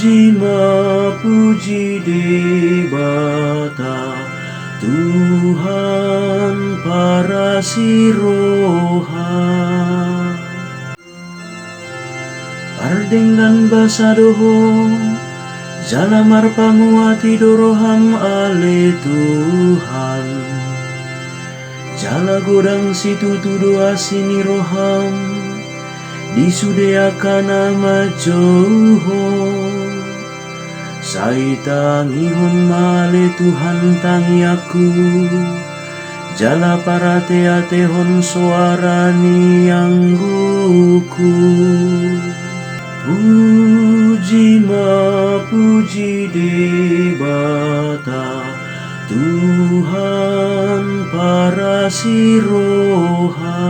Puji debata Tuhan para siroha. Pardenggan basa doho Jalamar pamuati doroham ale Tuhan. Jala godang situ tudoa sini roham disudeakan nama Joho. Saita ngihon male Tuhan tangi aku. Jala para teatehon suara niangguku. Puji debata Tuhan para siroha.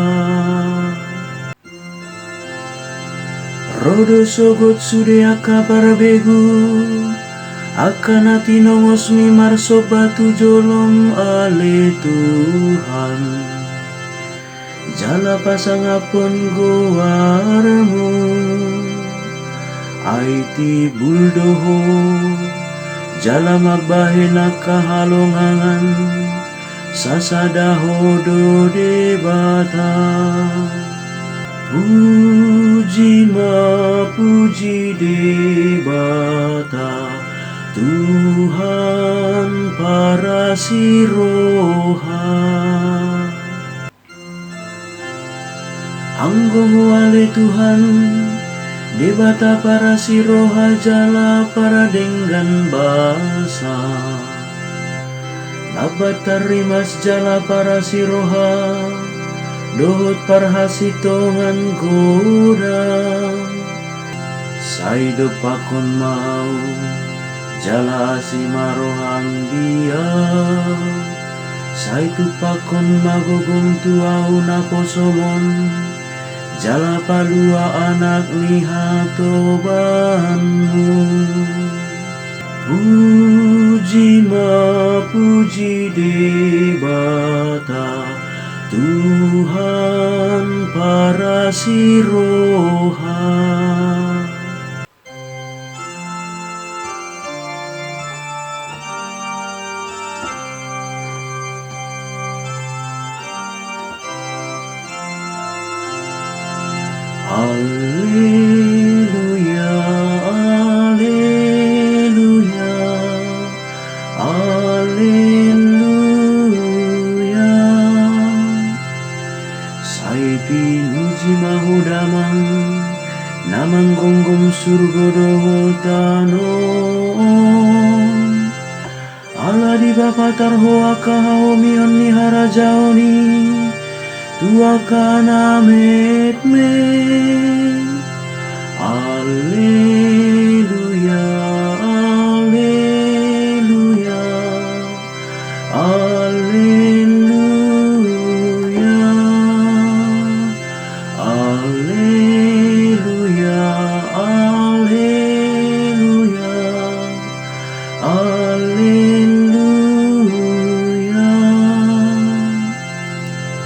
Rodo sogot sudeaka para begu akan hati nongos mimar sobatu jolom ale Tuhan. Jala pasangapon goarmu aiti buldoho. Jala magbahena kahalongangan sasadaho do debata. Puji debata Tuhan para siroha. Anggomo ale Tuhan debata para siroha. Jala para denggan basa labat tarimas jala para siroha. Dohot parhasitongan goda saido pakon mau jala simarohang dia. Saitu pakon magogong tuau naposomon jala palua anak nihatobanmu. Puji debata Tuhan para siroha. Alleluia, alleluia, alleluia. Sai pinuji mahudamang namang gonggong surgodo tanon. Ala di bapa tarhoa kahaomion ni harajaoni tuaka namet me.